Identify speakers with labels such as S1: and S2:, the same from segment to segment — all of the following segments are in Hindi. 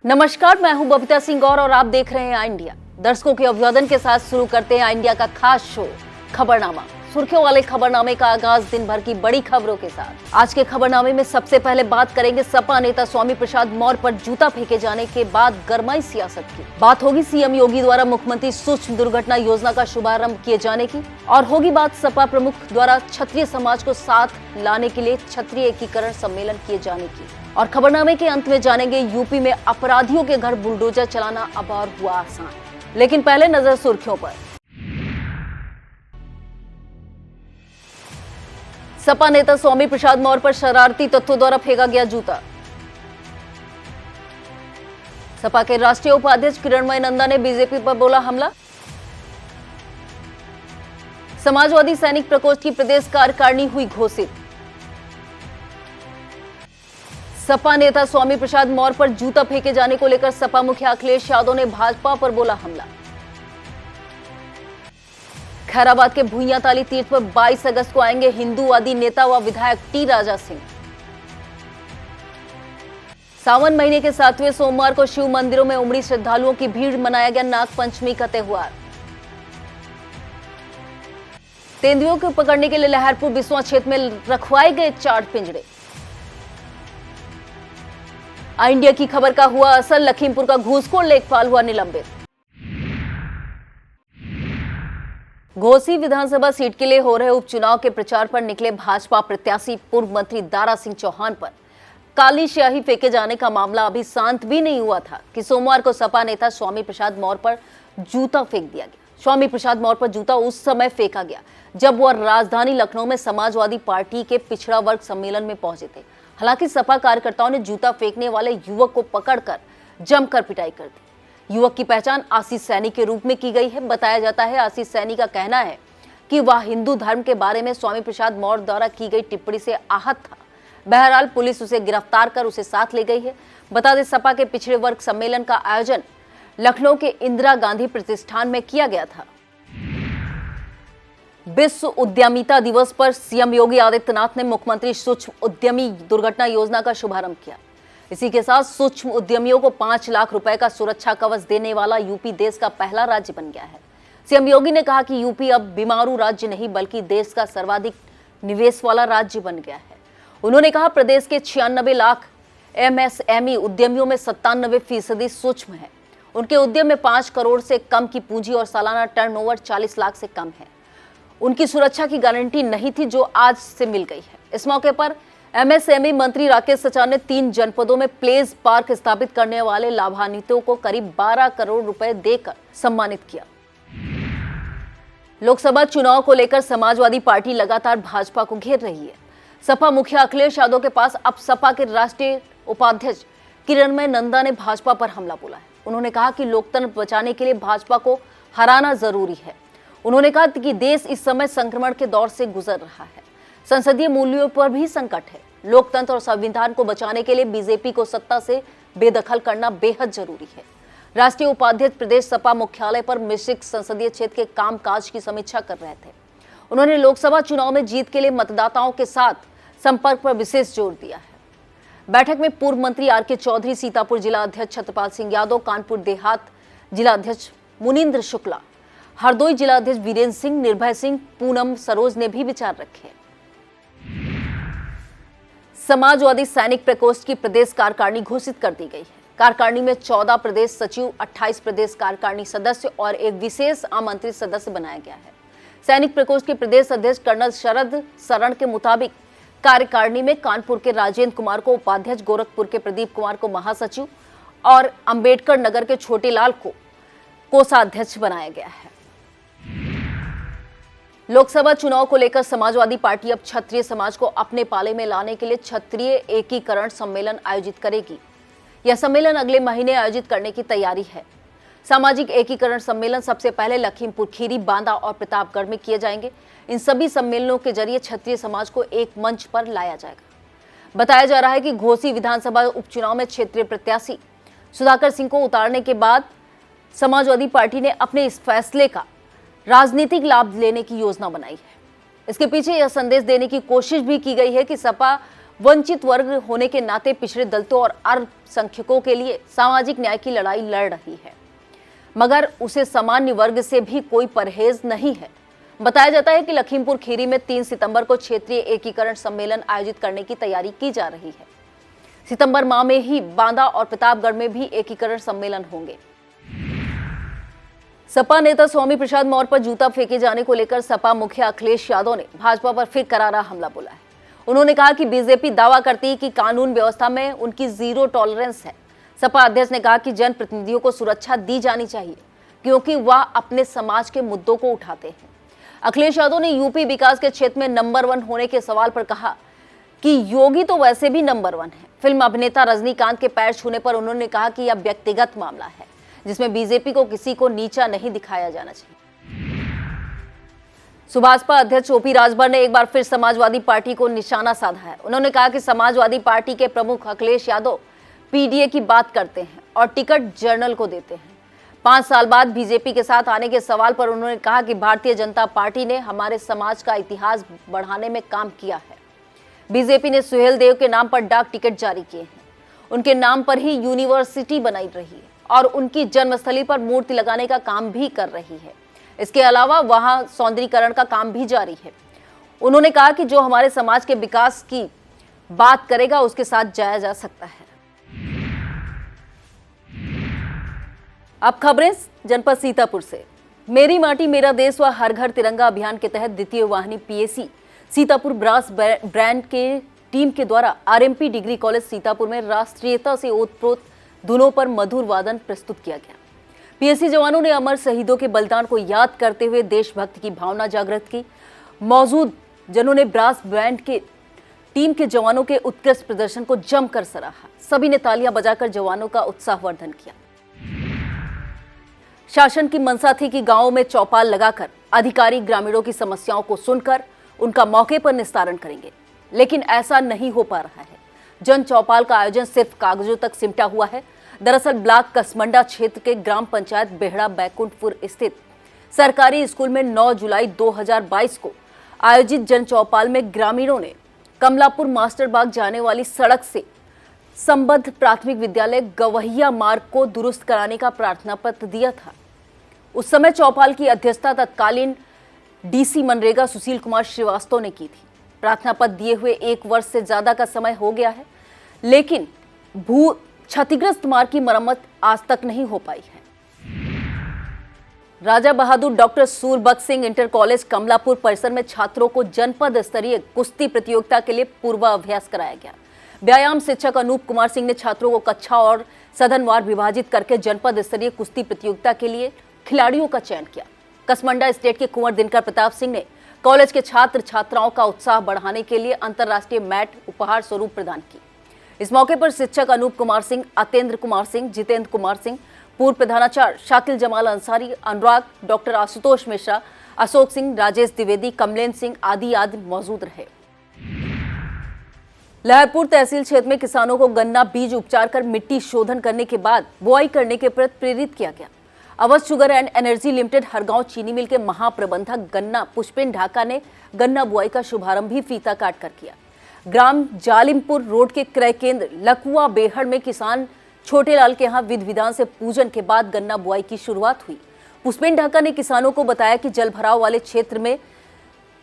S1: नमस्कार, मैं हूं बबीता सिंह गौर और आप देख रहे हैं आई इंडिया। दर्शकों के अभिवादन के साथ शुरू करते हैं आई इंडिया का खास शो खबरनामा। सुर्खियों वाले खबरनामे का आगाज दिन भर की बड़ी खबरों के साथ। आज के खबरनामे में सबसे पहले बात करेंगे सपा नेता स्वामी प्रसाद मौर्य पर जूता फेंके जाने के बाद गरमाई सियासत की। बात होगी सीएम योगी द्वारा मुख्यमंत्री सूक्ष्म दुर्घटना योजना का शुभारंभ किए जाने की, और होगी बात सपा प्रमुख द्वारा क्षत्रिय समाज को साथ लाने के लिए क्षत्रिय एकीकरण सम्मेलन किए जाने की। और खबरनामे के अंत में जानेंगे यूपी में अपराधियों के घर बुलडोजर चलाना अब और हुआ आसान। लेकिन पहले नजर सुर्खियों पर। सपा नेता स्वामी प्रसाद मौर्य पर शरारती तत्वों द्वारा फेंका गया जूता। सपा के राष्ट्रीय उपाध्यक्ष किरणमय नंदा ने बीजेपी पर बोला हमला। समाजवादी सैनिक प्रकोष्ठ की प्रदेश कार्यकारिणी हुई घोषित। सपा नेता स्वामी प्रसाद मौर्य पर जूता फेंके जाने को लेकर सपा मुखिया अखिलेश यादव ने भाजपा पर बोला हमला। खैराबाद के भुइयांताली तीर्थ पर 22 अगस्त को आएंगे हिंदूवादी नेता व विधायक टी राजा सिंह। सावन महीने के 7वें सोमवार को शिव मंदिरों में उमड़ी श्रद्धालुओं की भीड़, मनाया गया नागपंचमी का त्योहार। तेंदुओं को पकड़ने के लिए लहरपुर बिस्वा क्षेत्र में रखवाए गए 4 पिंजरे। आई इंडिया की खबर का हुआ असर, लखीमपुर का घूसखोर लेखपाल हुआ निलंबित। घोसी विधानसभा सीट के लिए हो रहे उपचुनाव के प्रचार पर निकले भाजपा प्रत्याशी पूर्व मंत्री दारा सिंह चौहान पर काली स्याही फेंके जाने का मामला अभी शांत भी नहीं हुआ था कि सोमवार को सपा नेता स्वामी प्रसाद मौर्य पर जूता फेंक दिया गया। स्वामी प्रसाद मौर्य पर जूता उस समय फेंका गया जब वह राजधानी लखनऊ में समाजवादी पार्टी के पिछड़ा वर्ग सम्मेलन में पहुंचे थे। हालांकि सपा कार्यकर्ताओं ने जूता फेंकने वाले युवक को पकड़कर जमकर पिटाई कर दी। युवक की पहचान आशीष सैनी के रूप में की गई है। बताया जाता है आशीष सैनी का कहना है कि वह हिंदू धर्म के बारे में स्वामी प्रसाद मौर्य द्वारा की गई टिप्पणी से आहत था। बहरहाल पुलिस उसे गिरफ्तार कर उसे साथ ले गई है। बता दें, सपा के पिछड़े वर्ग सम्मेलन का आयोजन लखनऊ के इंदिरा गांधी प्रतिष्ठान में किया गया था। विश्व उद्यमिता दिवस पर सीएम योगी आदित्यनाथ ने मुख्यमंत्री सूक्ष्म उद्यमी दुर्घटना योजना का शुभारंभ किया। इसी के साथ सूक्ष्म उद्यमियों को 5 लाख रुपए का सुरक्षा कवच देने वाला यूपी देश का पहला राज्य बन गया है। सीएम योगी ने कहा कि यूपी अब बीमारू राज्य नहीं बल्कि देश का सर्वाधिक निवेश वाला राज्य बन गया है। उन्होंने कहा प्रदेश के 96 लाख एमएसएमई उद्यमियों में 97% सूक्ष्म है। उनके उद्यम में 5 करोड़ से कम की पूंजी और सालाना टर्नओवर 40 लाख से कम है। उनकी सुरक्षा की गारंटी नहीं थी जो आज से मिल गई है। इस मौके पर एमएसएमई मंत्री राकेश सचार ने 3 जनपदों में प्लेस पार्क स्थापित करने वाले लाभान्वितों को करीब 12 करोड़ रुपए देकर सम्मानित किया। लोकसभा चुनाव को लेकर समाजवादी पार्टी लगातार भाजपा को घेर रही है। सपा मुखिया अखिलेश यादव के पास अब सपा के राष्ट्रीय उपाध्यक्ष किरणमय नंदा ने भाजपा पर हमला बोला है। उन्होंने कहा कि लोकतंत्र बचाने के लिए भाजपा को हराना जरूरी है। उन्होंने कहा कि देश इस समय संक्रमण के दौर से गुजर रहा है। संसदीय मूल्यों पर भी संकट है। लोकतंत्र और संविधान को बचाने के लिए बीजेपी को सत्ता से बेदखल करना बेहद जरूरी है। राष्ट्रीय उपाध्यक्ष प्रदेश सपा मुख्यालय पर मिश्रित संसदीय क्षेत्र के कामकाज की समीक्षा कर रहे थे। उन्होंने लोकसभा चुनाव में जीत के लिए मतदाताओं के साथ संपर्क पर विशेष जोर दिया है। बैठक में पूर्व मंत्री आर.के. चौधरी, सीतापुर जिला अध्यक्ष छत्रपाल सिंह यादव, कानपुर देहात जिला अध्यक्ष मुनींद्र शुक्ला, हरदोई जिला अध्यक्ष वीरेंद्र सिंह, निर्भय सिंह, पूनम सरोज ने भी विचार रखे। समाजवादी सैनिक प्रकोष्ठ की प्रदेश कार्यकारिणी घोषित कर दी गई है। कार्यकारिणी में 14 प्रदेश सचिव, 28 प्रदेश कार्यकारिणी सदस्य और एक विशेष आमंत्रित सदस्य बनाया गया है। सैनिक प्रकोष्ठ के प्रदेश अध्यक्ष कर्नल शरद शरण के मुताबिक कार्यकारिणी में कानपुर के राजेंद्र कुमार को उपाध्यक्ष, गोरखपुर के प्रदीप कुमार को महासचिव और अंबेडकर नगर के छोटे लाल को कोषाध्यक्ष बनाया गया है। लोकसभा चुनाव को लेकर समाजवादी पार्टी अब क्षत्रिय समाज को अपने पाले में लाने के लिए क्षत्रिय एकीकरण सम्मेलन आयोजित करेगी। यह सम्मेलन अगले महीने आयोजित करने की तैयारी है। सामाजिक एकीकरण सम्मेलन सबसे पहले लखीमपुर खीरी, बांदा और प्रतापगढ़ में किए जाएंगे। इन सभी सम्मेलनों के जरिए क्षत्रिय समाज को एक मंच पर लाया जाएगा। बताया जा रहा है कि घोसी विधानसभा उपचुनाव में क्षेत्रीय प्रत्याशी सुधाकर सिंह को उतारने के बाद समाजवादी पार्टी ने अपने इस फैसले का राजनीतिक लाभ लेने की योजना बनाई है। इसके पीछे यह संदेश देने की कोशिश भी की गई है कि सपा वंचित वर्ग होने के नाते पिछड़े दलितों और अल्पसंख्यकों के लिए सामाजिक न्याय की लड़ाई लड़ रही है, मगर उसे सामान्य वर्ग से भी कोई परहेज नहीं है। बताया जाता है कि लखीमपुर खीरी में 3 सितंबर को क्षेत्रीय एकीकरण सम्मेलन आयोजित करने की तैयारी की जा रही है। सितंबर माह में ही बांदा और प्रतापगढ़ में भी एकीकरण सम्मेलन होंगे। सपा नेता स्वामी प्रसाद मौर्य पर जूता फेंके जाने को लेकर सपा मुखिया अखिलेश यादव ने भाजपा पर फिर करारा हमला बोला है। उन्होंने कहा कि बीजेपी दावा करती है कि कानून व्यवस्था में उनकी जीरो टॉलरेंस है। सपा अध्यक्ष ने कहा कि जनप्रतिनिधियों को सुरक्षा दी जानी चाहिए क्योंकि वह अपने समाज के मुद्दों को उठाते हैं। अखिलेश यादव ने यूपी विकास के क्षेत्र में नंबर 1 होने के सवाल पर कहा कि योगी तो वैसे भी नंबर 1 है। फिल्म अभिनेता रजनीकांत के पैर छूने पर उन्होंने कहा कि यह व्यक्तिगत मामला है जिसमें बीजेपी को किसी को नीचा नहीं दिखाया जाना चाहिए। सुभाषपा अध्यक्ष ओपी राजभर ने एक बार फिर समाजवादी पार्टी को निशाना साधा है। उन्होंने कहा कि समाजवादी पार्टी के प्रमुख अखिलेश यादव पीडीए की बात करते हैं और टिकट जर्नल को देते हैं। 5 साल बाद बीजेपी के साथ आने के सवाल पर उन्होंने कहा कि भारतीय जनता पार्टी ने हमारे समाज का इतिहास बढ़ाने में काम किया है। बीजेपी ने सुहेल देव के नाम पर डाक टिकट जारी किए हैं। उनके नाम पर ही यूनिवर्सिटी बनाई रही है और उनकी जन्मस्थली पर मूर्ति लगाने का काम भी कर रही है। इसके अलावा वहां सौंदर्यीकरण का काम भी जारी है। उन्होंने कहा कि जो हमारे समाज के विकास की बात करेगा उसके साथ जाया जा सकता है। अब खबरें जनपद सीतापुर से। मेरी माटी मेरा देश व हर घर तिरंगा अभियान के तहत द्वितीय वाहिनी पीएसी सीतापुर ब्रास ब्रांड के टीम के द्वारा आरएमपी डिग्री कॉलेज सीतापुर में राष्ट्रीयता से ओतप्रोत धुनों पर मधुर वादन प्रस्तुत किया गया। पीएसी जवानों ने अमर शहीदों के बलिदान को याद करते हुए देशभक्ति की भावना जागृत की। मौजूद जनों ने ब्रास बैंड के टीम के जवानों के उत्कृष्ट प्रदर्शन को जमकर सराहा। सभी ने तालियां बजाकर जवानों का उत्साहवर्धन किया। शासन की मंशा थी कि गांवों में चौपाल लगाकर अधिकारी ग्रामीणों की समस्याओं को सुनकर उनका मौके पर निस्तारण करेंगे, लेकिन ऐसा नहीं हो पा रहा है। जन चौपाल का आयोजन सिर्फ कागजों तक सिमटा हुआ है। दरअसल ब्लॉक कसमंडा क्षेत्र के ग्राम पंचायत बेहड़ा बैकुंठपुर स्थित सरकारी स्कूल में 9 जुलाई 2022 को आयोजित जन चौपाल में ग्रामीणों ने कमलापुर मास्टर बाग जाने वाली सड़क से संबद्ध प्राथमिक विद्यालय गवहिया मार्ग को दुरुस्त कराने का प्रार्थना पत्र दिया था। उस समय चौपाल की अध्यक्षता तत्कालीन डीसी मनरेगा सुशील कुमार श्रीवास्तव ने की थी। प्रार्थना पत्र दिए हुए 1 वर्ष से ज्यादा का समय हो गया है, लेकिन भू क्षतिग्रस्त मार्ग की मरम्मत आज तक नहीं हो पाई है। Raja Bahadur doctor Surbakhsh Singh inter college Kamalapur परिसर में छात्रों को जनपद स्तरीय कुश्ती प्रतियोगिता के लिए पूर्वाभ्यास कराया गया। व्यायाम शिक्षक अनूप कुमार सिंह ने छात्रों को कक्षा और सदनवार विभाजित करके जनपद स्तरीय कुश्ती प्रतियोगिता के लिए खिलाड़ियों का चयन किया। कसमंडा स्टेट के कुंवर दिनकर प्रताप सिंह ने कॉलेज के छात्र छात्राओं का उत्साह बढ़ाने के लिए अंतर्राष्ट्रीय मैट उपहार स्वरूप प्रदान की। इस मौके पर शिक्षक अनूप कुमार सिंह, अतेंद्र कुमार सिंह, जितेंद्र कुमार सिंह, पूर्व प्रधानाचार्य शाकिल जमाल अंसारी, अनुराग, डॉक्टर आशुतोष मिश्रा, अशोक सिंह, राजेश द्विवेदी, कमलेन सिंह आदि मौजूद रहे। लहरपुर तहसील क्षेत्र में किसानों को गन्ना बीज उपचार कर मिट्टी शोधन करने के बाद बुआई करने के प्रति प्रेरित किया गया। Awadh sugar and energy limited Hargaon चीनी मिल के महाप्रबंधक गन्ना पुष्पेन ढाका ने गन्ना बुआई का शुभारंभ भी फीता काट कर किया। ग्राम जालिमपुर रोड के क्रय केंद्र लकुआ बेहड़ में किसान छोटेलाल के यहाँ विधि विधान से पूजन के बाद गन्ना बुआई की शुरुआत हुई। पुष्पेन ढाका ने किसानों को बताया कि जल भराव वाले क्षेत्र में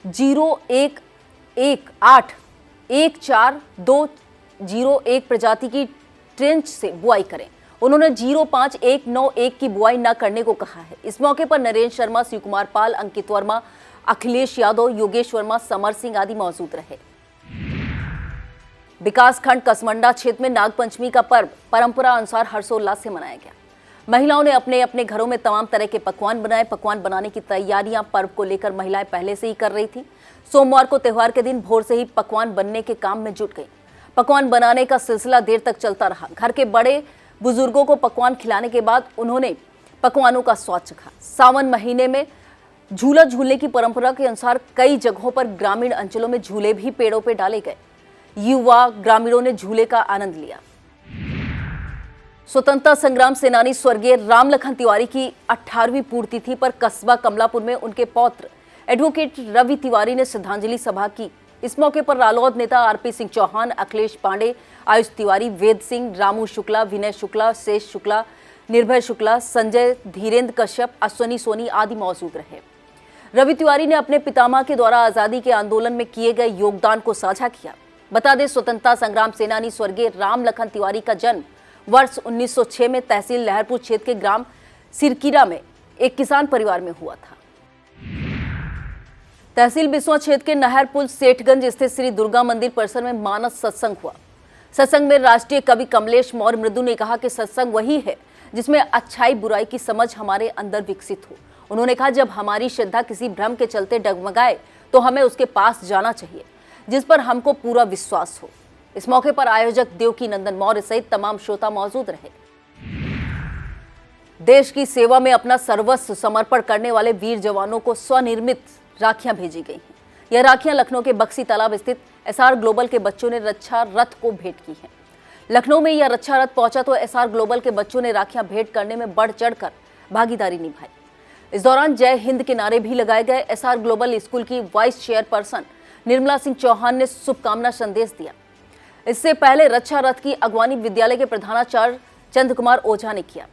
S1: 0118142001 प्रजाति की ट्रेंच से बुआई करें। उन्होंने 05191 की बुआई न करने को कहा है। इस मौके पर नरेंद्र शर्मा, शिव कुमार पाल, अंकित वर्मा, अखिलेश यादव, योगेश वर्मा, समर सिंह आदि मौजूद रहे। विकास खंड कसमंडा क्षेत्र में नागपंचमी का पर्व परंपरा अनुसार हर्षोल्लास से मनाया गया। महिलाओं ने अपने अपने घरों में तमाम तरह के पकवान बनाए। पकवान बनाने की तैयारियां पर्व को लेकर महिलाएं पहले से ही कर रही थी। सोमवार को त्योहार के दिन भोर से ही पकवान बनने के काम में जुट गई। पकवान बनाने का सिलसिला देर तक चलता रहा। घर के बड़े बुजुर्गों को पकवान खिलाने के बाद उन्होंने पकवानों का स्वाद चखा। सावन महीने में झूला झूलने की परंपरा के अनुसार कई जगहों पर ग्रामीण अंचलों में झूले भी पेड़ों पर डाले गए। युवा ग्रामीणों ने झूले का आनंद लिया। स्वतंत्रता संग्राम सेनानी स्वर्गीय रामलखन तिवारी की 18वीं पुण्यतिथि पर कस्बा कमलापुर में उनके पौत्र एडवोकेट रवि तिवारी ने श्रद्धांजलि सभा की। इस मौके पर रालोद नेता आरपी सिंह चौहान, अखिलेश पांडे, आयुष तिवारी, वेद सिंह, रामू शुक्ला, विनय शुक्ला, शेष शुक्ला, निर्भय शुक्ला, संजय, धीरेन्द्र कश्यप, अश्वनी सोनी आदि मौजूद रहे। रवि तिवारी ने अपने पितामह के द्वारा आजादी के आंदोलन में किए गए योगदान को साझा किया। बता दें, स्वतंत्रता संग्राम सेनानी स्वर्गीय राम लखन तिवारी का जन्म वर्ष 1906 में तहसील लहरपुर क्षेत्र के ग्राम सिरकीरा में एक किसान परिवार में हुआ था। तहसील बिस्वा क्षेत्र के नहर पुल सेठगंज स्थित श्री दुर्गा मंदिर परिसर में मानस सत्संग हुआ। सत्संग में राष्ट्रीय कवि कमलेश मौर्य मृदु ने कहा कि सत्संग वही है जिसमें अच्छाई बुराई की समझ हमारे अंदर विकसित हो। उन्होंने कहा, जब हमारी श्रद्धा किसी भ्रम के चलते डगमगाए तो हमें उसके पास जाना चाहिए जिस पर हमको पूरा विश्वास हो। इस मौके पर आयोजक देवकी नंदन मौर्य सहित तमाम श्रोता मौजूद रहे। देश की सेवा में अपना सर्वस्व समर्पण करने वाले वीर जवानों को स्वनिर्मित राखियां भेजी गई हैं। यह राखियां लखनऊ के बक्सी तालाब स्थित एसआर ग्लोबल के बच्चों ने रक्षा रथ को भेंट की हैं। लखनऊ में यह रक्षा रथ पहुंचा तो एसआर ग्लोबल के बच्चों ने राखियां भेंट करने में बढ़ चढ़कर भागीदारी निभाई। इस दौरान जय हिंद के नारे भी लगाए गए। एसआर ग्लोबल स्कूल की वाइस चेयरपर्सन निर्मला सिंह चौहान ने शुभकामना संदेश दिया। इससे पहले रक्षा रथ की अगवानी विद्यालय के प्रधानाचार्य चंद्र कुमार ओझा ने किया।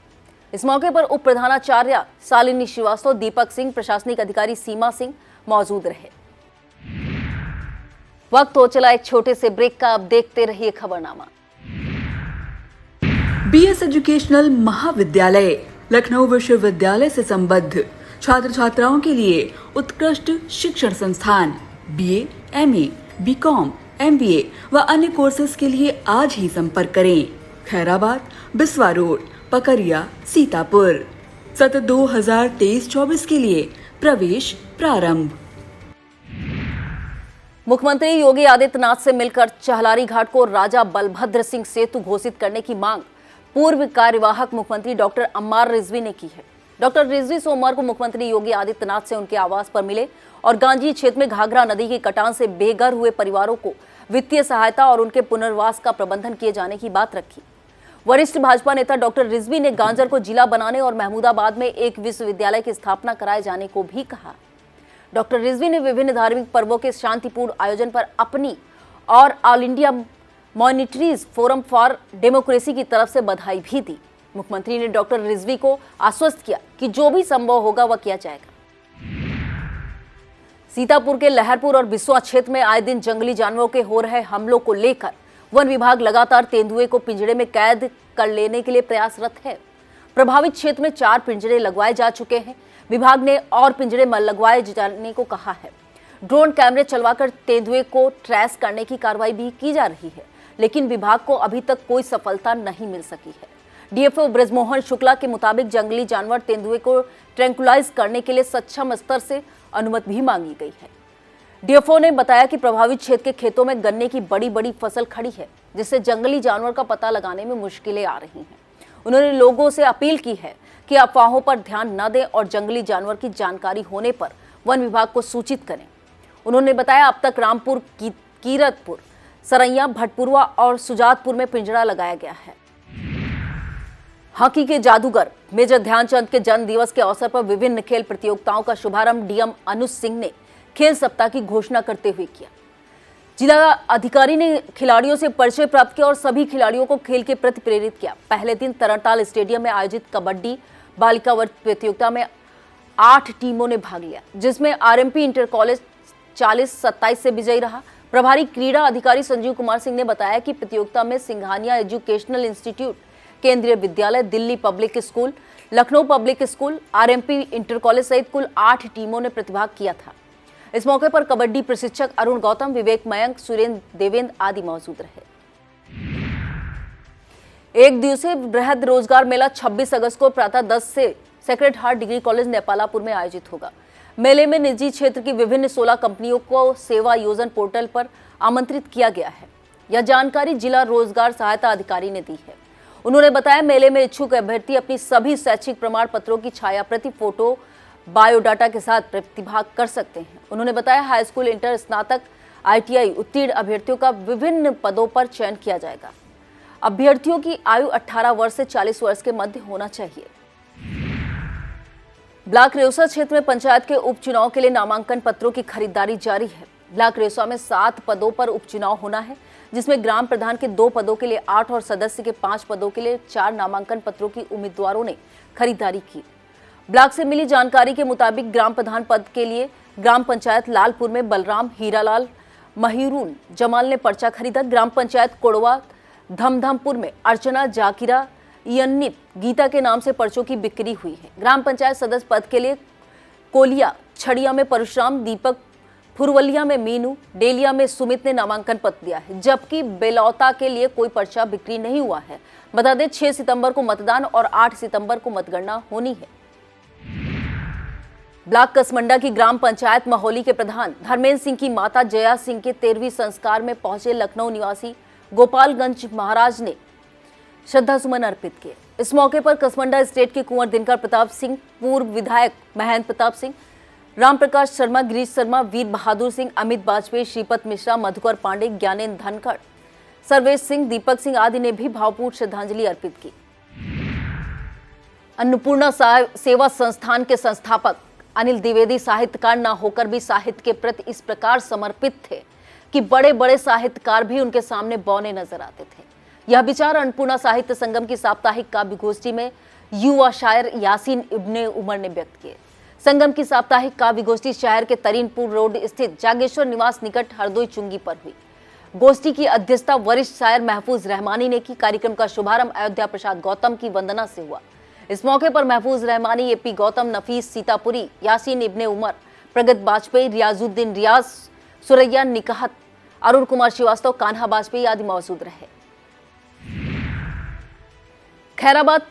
S1: इस मौके पर उप प्रधानाचार्य शालिनी श्रीवास्तव, दीपक सिंह, प्रशासनिक अधिकारी सीमा सिंह मौजूद रहे। वक्त हो चला एक छोटे से ब्रेक का, अब देखते रहिए खबरनामा।
S2: बीएस एजुकेशनल महाविद्यालय लखनऊ विश्वविद्यालय से संबद्ध छात्र छात्राओं के लिए उत्कृष्ट शिक्षण संस्थान बीए, एमए, बीकॉम, एमबीए व अन्य कोर्सेज के लिए आज ही संपर्क करें। खैराबाद, बिस्वा रोड, पकरिया, सीतापुर। सत्र 2023-24 के लिए प्रवेश प्रारंभ।
S1: मुख्यमंत्री योगी आदित्यनाथ से मिलकर चहलारी घाट को राजा बलभद्र सिंह सेतु घोषित करने की मांग पूर्व कार्यवाहक मुख्यमंत्री डॉक्टर अम्मार रिजवी ने की है। डॉक्टर रिजवी सोमवार को मुख्यमंत्री योगी आदित्यनाथ से उनके आवास पर मिले और गांधी क्षेत्र में घाघरा नदी की कटान से बेघर हुए परिवारों को वित्तीय सहायता और उनके पुनर्वास का प्रबंधन किए जाने की बात रखी। वरिष्ठ भाजपा नेता डॉक्टर रिजवी ने गांजर को जिला बनाने और महमूदाबाद में एक विश्वविद्यालय की स्थापना कराए जाने को भी कहा। डॉक्टर रिजवी ने विभिन्न धार्मिक पर्वों के शांतिपूर्ण आयोजन पर अपनी और all India minorities forum for democracy की तरफ से बधाई भी दी। मुख्यमंत्री ने डॉक्टर रिजवी को आश्वस्त किया कि जो भी संभव होगा वह किया जाएगा। सीतापुर के लहरपुर और बिस्वा क्षेत्र में आए दिन जंगली जानवरों के हो रहे हमलों को लेकर वन विभाग लगातार तेंदुए को पिंजड़े में कैद कर लेने के लिए प्रयासरत है। प्रभावित क्षेत्र में 4 पिंजरे लगवाए जा चुके हैं। विभाग ने और पिंजरे लगवाए जाने को कहा है। ड्रोन कैमरे चलवाकर तेंदुए को ट्रेस करने की कार्रवाई भी की जा रही है, लेकिन विभाग को अभी तक कोई सफलता नहीं मिल सकी है। डीएफओ ब्रजमोहन शुक्ला के मुताबिक जंगली जानवर तेंदुए को ट्रैंकुलाइज करने के लिए सक्षम स्तर से अनुमति भी मांगी गई है। डीएफओ ने बताया कि प्रभावित क्षेत्र के खेतों में गन्ने की बड़ी बड़ी फसल खड़ी है, जिससे जंगली जानवर का पता लगाने में मुश्किलें आ रही हैं। उन्होंने लोगों से अपील की है कि अफवाहों पर ध्यान न दें और जंगली जानवर की जानकारी होने पर वन विभाग को सूचित करें। उन्होंने बताया, अब तक रामपुर, कीरतपुर, सरैया, भटपुरवा और सुजातपुर में पिंजरा लगाया गया है। हॉकी के जादूगर मेजर ध्यानचंद के जन्म दिवस के अवसर पर विभिन्न खेल प्रतियोगिताओं का शुभारंभ डीएम अनुज सिंह ने खेल सप्ताह की घोषणा करते हुए किया। जिला अधिकारी ने खिलाड़ियों से परिचय प्राप्त किया और सभी खिलाड़ियों को खेल के प्रति प्रेरित किया। पहले दिन तरनताल स्टेडियम में आयोजित कबड्डी बालिका वर्ग प्रतियोगिता में 8 टीमों ने भाग लिया, जिसमें आरएमपी इंटर कॉलेज 40-27 से विजयी रहा। प्रभारी क्रीड़ा अधिकारी संजीव कुमार सिंह ने बताया कि प्रतियोगिता में सिंघानिया एजुकेशनल इंस्टीट्यूट, केंद्रीय विद्यालय, Delhi public school, Lucknow public school, RMP inter college सहित कुल 8 टीमों ने प्रतिभाग किया था। इस मौके पर कबड्डी प्रशिक्षक अरुण गौतम, विवेक मयंक, सुरेंद्र देवेंद्र आदि मौजूद रहे। एक दिवसीय बृहद रोजगार मेला 26 अगस्त को प्रातः 10 से सेक्रेड हार्ट डिग्री कॉलेज नेपालापुर में आयोजित होगा। मेले में निजी क्षेत्र की विभिन्न 16 कंपनियों को सेवा योजन पोर्टल पर आमंत्रित किया गया है। यह जानकारी जिला रोजगार सहायता अधिकारी ने दी है। उन्होंने बताया, मेले में इच्छुक अभ्यर्थी अपनी सभी शैक्षिक प्रमाण पत्रों की छायाप्रति, फोटो, बायोडाटा के साथ प्रतिभाग कर सकते हैं। उन्होंने बताया, हाई स्कूल, इंटर, स्नातक, आईटीआई उत्तीर्ण अभ्यर्थियों का विभिन्न पदों पर चयन किया जाएगा। अभ्यर्थियों की आयु 18 वर्ष से 40 वर्ष के मध्य होना चाहिए। ब्लॉक रेउसा क्षेत्र में पंचायत के उपचुनाव के लिए नामांकन पत्रों की खरीदारी जारी है। ब्लॉक रेसवा में 7 पदों पर उपचुनाव होना है, जिसमें ग्राम प्रधान के 2 पदों के लिए 8 और सदस्य के 5 पदों के लिए 4 नामांकन पत्रों की उम्मीदवारों ने खरीदारी की। ब्लॉक से मिली जानकारी के मुताबिक ग्राम प्रधान पद के लिए ग्राम पंचायत लालपुर में बलराम हीरालाल महिरून जमाल ने पर्चा खरीदा। ग्राम पंचायत कोड़वा धमधमपुर में अर्चना जाकिरा यन्नित गीता के नाम से पर्चों की बिक्री हुई है। ग्राम पंचायत सदस्य पद के लिए कोलिया छड़िया में परशुराम, दीपक फुरवलिया में मीनू, डेलिया में सुमित ने नामांकन पत्र दिया है, जबकि बेलौता के लिए कोई पर्चा बिक्री नहीं हुआ है। बता दें 6 सितंबर को मतदान और 8 सितंबर को मतगणना होनी है। ब्लॉक कसमंडा की ग्राम पंचायत महोली के प्रधान धर्मेंद्र सिंह की माता जया सिंह के 13वीं संस्कार में पहुंचे लखनऊ निवासी गोपालगंज महाराज ने श्रद्धा सुमन अर्पित किए। इस मौके पर कसमंडा स्टेट के कुंवर दिनकर प्रताप सिंह, पूर्व विधायक महेंद्र प्रताप सिंह, राम प्रकाश शर्मा, गिरीश शर्मा, वीर बहादुर सिंह, अमित वाजपेयी, श्रीपद मिश्रा, मधुकर पांडे, ज्ञानेन्द्र धनखड़, सर्वेश सिंह, दीपक सिंह आदि ने भी भावपूर्ण श्रद्धांजलि अर्पित की। अन्नपूर्णा सेवा संस्थान के संस्थापक अनिल द्विवेदी साहित्यकार न होकर भी साहित्य के प्रति इस प्रकार समर्पित थे कि बड़े बड़े साहित्यकार भी उनके सामने बौने नजर आते थे। यह विचार अन्नपूर्णा साहित्य संगम की साप्ताहिक काव्य गोष्ठी में युवा शायर यासीन इब्ने उमर ने व्यक्त किए। संगम की साप्ताहिक काव्य गोष्ठी शहर के तरीनपुर रोड स्थित जागेश्वर निवास निकट हरदोई चुंगी पर हुई। गोष्ठी की अध्यक्षता वरिष्ठ शायर महफूज रहमानी ने की। कार्यक्रम का शुभारंभ अयोध्या प्रसाद गौतम की वंदना से हुआ। इस मौके पर महफूज रहमानी, एपी गौतम, नफीस सीतापुरी, यासीन इब्ने उमर, प्रगत वाजपेयी, रियाजुद्दीन रियाज, सुरैया निकाहत, अरुण कुमार श्रीवास्तव, कान्हा वाजपेयी आदि मौजूद रहे। खैराबाद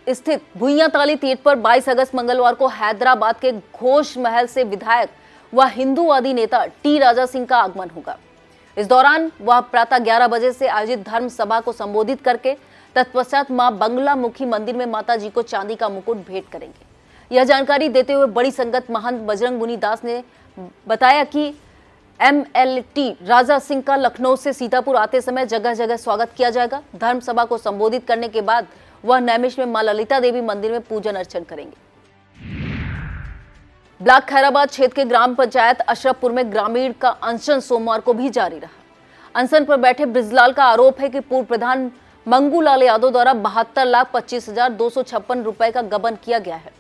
S1: स्थित भुइयां ताली तीर्थ पर 22 अगस्त मंगलवार को हैदराबाद के घोष महल से विधायक व हिंदूवादी नेता टी राजा सिंह का आगमन होगा। इस दौरान वह प्रातः 11 बजे से आयोजित धर्म सभा को संबोधित करके तत्पश्चात मां बंगला मुखी मंदिर में माता जी को चांदी का मुकुट भेंट करेंगे। यह जानकारी देते हुए बड़ी संगत महंत बजरंग मुनि दास ने बताया कि MLT राजा सिंह का लखनऊ से सीतापुर आते समय जगह जगह स्वागत किया जाएगा। धर्म सभा को संबोधित करने के बाद वह नैमिष में मां ललिता देवी मंदिर में पूजन अर्चन करेंगे। ब्लॉक खैराबाद क्षेत्र के ग्राम पंचायत अशरफपुर में ग्रामीण का अनशन सोमवार को भी जारी रहा। अनशन पर बैठे ब्रिजलाल का आरोप है कि पूर्व प्रधान मंगूलाल यादव द्वारा 72,25,256 रुपए का गबन किया गया है।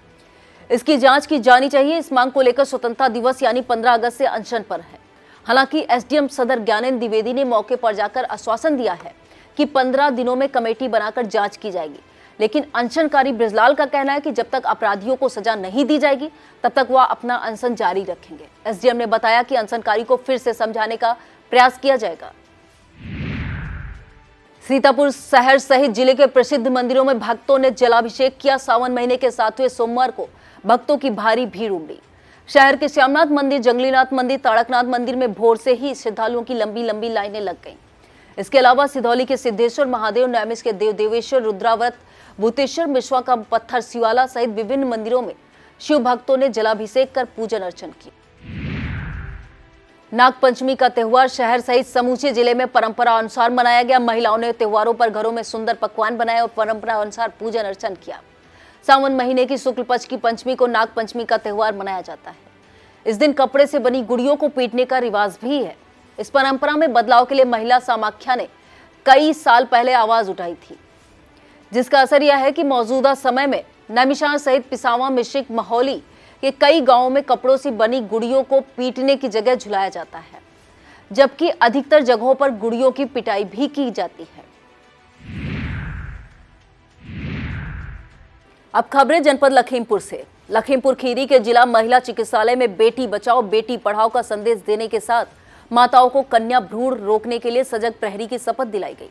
S1: इसकी जांच की जानी चाहिए। इस मांग को लेकर स्वतंत्रता दिवस यानी 15 अगस्त से अनशन पर है। हालांकि एसडीएम सदर ज्ञानेन्द्र द्विवेदी ने मौके पर जाकर आश्वासन दिया है कि 15 दिनों में कमेटी बनाकर जांच की जाएगी, लेकिन अनशनकारी ब्रिजलाल का कहना है कि जब तक अपराधियों को सजा नहीं दी जाएगी तब तक वह अपना अनशन जारी रखेंगे। एसडीएम ने बताया कि अनशनकारी को फिर से समझाने का प्रयास किया जाएगा। सीतापुर शहर सहित जिले के प्रसिद्ध मंदिरों में भक्तों ने जलाभिषेक किया। सावन महीने के 7वें सोमवार को भक्तों की भारी भीड़ उमड़ी। शहर के श्यामनाथ मंदिर, जंगलीनाथ मंदिर, ताड़कनाथ मंदिर में भोर से ही श्रद्धालुओं की लंबी लंबी लाइनें लग गईं। इसके अलावा सिधौली के सिद्धेश्वर महादेव, नैमिष के देवदेवेश्वर, रुद्राव्रत, भूतेश्वर, मिश्वा का पत्थर शिवाला सहित विभिन्न मंदिरों में शिव भक्तों ने जलाभिषेक कर पूजन अर्चन किया। नाग पंचमी का त्योहार शहर सहित समूचे जिले में परंपरा अनुसार मनाया गया। महिलाओं ने त्योहारों पर घरों में सुंदर पकवान बनाए और परंपरा अनुसार पूजन अर्चन किया। सावन महीने की शुक्ल पक्ष की पंचमी को नाग पंचमी का त्योहार मनाया जाता है। इस दिन कपड़े से बनी गुड़ियों को पीटने का रिवाज भी है। इस परंपरा में बदलाव के लिए महिला समाख्या ने कई साल पहले आवाज उठाई थी, जिसका असर यह है कि मौजूदा समय में नैमिषारण्य सहित पिसावा, मिश्रिक, महोली के कई गांवों में कपड़ों से बनी गुड़ियों को पीटने की जगह झुलाया जाता है, जबकि अधिकतर जगहों पर गुड़ियों की पिटाई भी की जाती है। अब खबरें जनपद लखीमपुर से। लखीमपुर खीरी के जिला महिला चिकित्सालय में बेटी बचाओ बेटी पढ़ाओ का संदेश देने के साथ माताओं को कन्या भ्रूण रोकने के लिए सजग प्रहरी की शपथ दिलाई गई।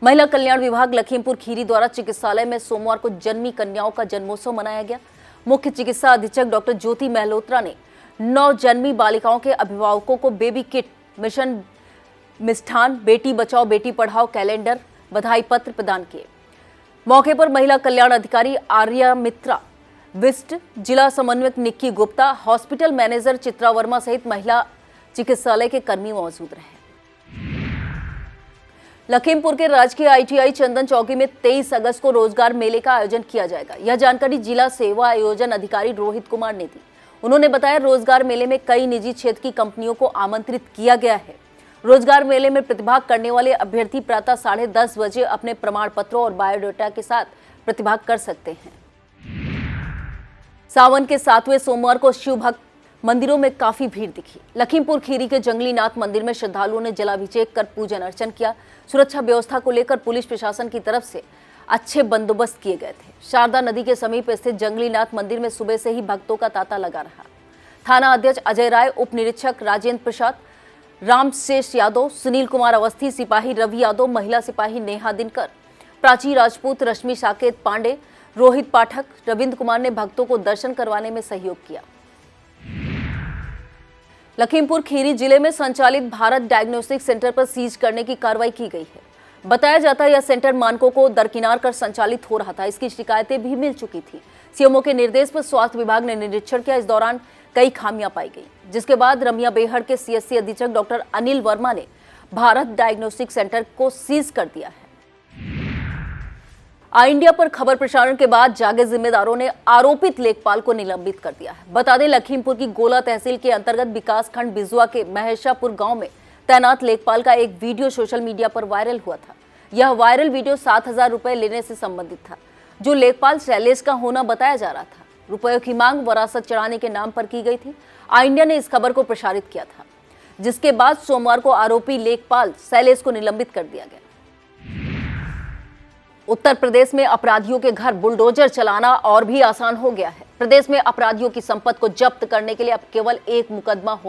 S1: महिला कल्याण विभाग लखीमपुर खीरी द्वारा चिकित्सालय में सोमवार को जन्मी कन्याओं का जन्मोत्सव मनाया गया। मुख्य चिकित्सा अधीक्षक डॉक्टर ज्योति महलोत्रा ने नवजन्मी बालिकाओं के अभिभावकों को बेबी किट, मिशन मिष्ठान, बेटी बचाओ बेटी पढ़ाओ कैलेंडर, बधाई पत्र प्रदान किए। मौके पर महिला कल्याण अधिकारी आर्या मित्रा, विस्ट जिला समन्वयक निक्की गुप्ता, हॉस्पिटल मैनेजर चित्रा वर्मा सहित महिला चिकित्सालय के कर्मी मौजूद रहे। लखीमपुर के राजकीय ITI चंदन चौकी में 23 अगस्त को रोजगार मेले का आयोजन किया जाएगा। यह जानकारी जिला सेवा आयोजन अधिकारी रोहित कुमार ने दी। उन्होंने बताया रोजगार मेले में कई निजी क्षेत्र की कंपनियों को आमंत्रित किया गया है। रोजगार मेले में प्रतिभाग करने वाले अभ्यर्थी प्रातः 10:30 बजे अपने प्रमाण पत्रों और बायोडाटा के साथ प्रतिभाग कर सकते हैं। सावन के 7वें सोमवार को शिव भक्त मंदिरों में काफी भीड़ दिखी। लखीमपुर खीरी के जंगली नाथ मंदिर में श्रद्धालुओं ने जलाभिषेक कर पूजन अर्चन किया। सुरक्षा व्यवस्था को लेकर पुलिस प्रशासन की तरफ से अच्छे बंदोबस्त किए गए थे। शारदा नदी के समीप स्थित जंगली नाथ मंदिर में सुबह से ही भक्तों का तांता लगा रहा। थाना अध्यक्ष अजय राय, उप निरीक्षक राजेंद्र प्रसाद, रामशेष यादव, सुनील कुमार अवस्थी, सिपाही रवि यादव, महिला सिपाही नेहा दिनकर, प्राची राजपूत, रश्मि साकेत पांडे, रोहित पाठक, रविंद्र कुमार ने भक्तों को दर्शन करवाने में सहयोग किया। लखीमपुर खीरी जिले में संचालित भारत डायग्नोस्टिक सेंटर पर सीज करने की कार्रवाई की गई है। बताया जाता है यह सेंटर मानकों को दरकिनार कर संचालित हो रहा था। इसकी शिकायतें भी मिल चुकी थी। सीएमओ के निर्देश पर स्वास्थ्य विभाग ने निरीक्षण किया। इस दौरान कई खामियां पाई गई, जिसके बाद रमिया बेहड़ के सीएससी अधीक्षक डॉक्टर अनिल वर्मा ने भारत डायग्नोस्टिक सेंटर को सीज कर दिया है। आई इंडिया पर खबर प्रसारण के बाद जागे जिम्मेदारों ने आरोपित लेखपाल को निलंबित कर दिया है। बता दें, लखीमपुर की गोला तहसील के अंतर्गत विकास खंड बिजुआ के महेशापुर गांव में तैनात लेखपाल का एक वीडियो सोशल मीडिया पर वायरल हुआ था। यह वायरल वीडियो 7,000 रुपए लेने से संबंधित था, जो लेखपाल शैलेश का होना बताया जा रहा था। रुपयों की मांग वरासत चढ़ाने के नाम पर की गई थी। आई इंडिया ने इस खबर को प्रसारित किया था, जिसके बाद सोमवार को आरोपी लेखपाल शैलेश को निलंबित कर दिया गया। उत्तर प्रदेश में अपराधियों के घर बुलडोजर चलाना और भी आसान हो गया है। प्रदेश में अपराधियों की संपत्ति को जब्त करने के लिए अब केवल एक मुकदमा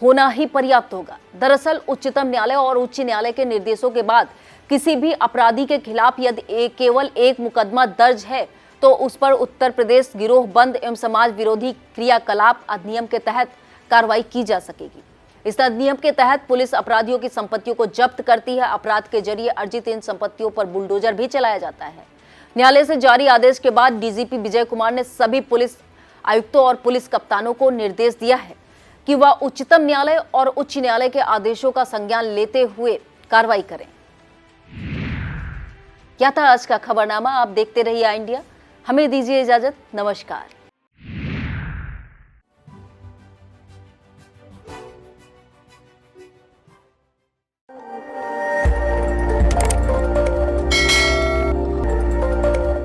S1: होना ही पर्याप्त होगा। दरअसल उच्चतम न्यायालय और उच्च न्यायालय के निर्देशों के बाद किसी भी अपराधी के खिलाफ यदि केवल एक मुकदमा दर्ज है तो उस पर उत्तर प्रदेश गिरोह बंद एवं समाज विरोधी क्रियाकलाप अधिनियम के तहत कार्रवाई की जा सकेगी। इस अधिनियम के तहत पुलिस अपराधियों की संपत्तियों को जब्त करती है। अपराध के जरिए अर्जित इन संपत्तियों पर बुलडोजर भी चलाया जाता है। न्यायालय से जारी आदेश के बाद डीजीपी विजय कुमार ने सभी पुलिस आयुक्तों और पुलिस कप्तानों को निर्देश दिया है कि वह उच्चतम न्यायालय और उच्च न्यायालय के आदेशों का संज्ञान लेते हुए कार्रवाई करें। क्या था आज का खबरनामा। आप देखते रहिए आई इंडिया। हमें दीजिए इजाजत। नमस्कार।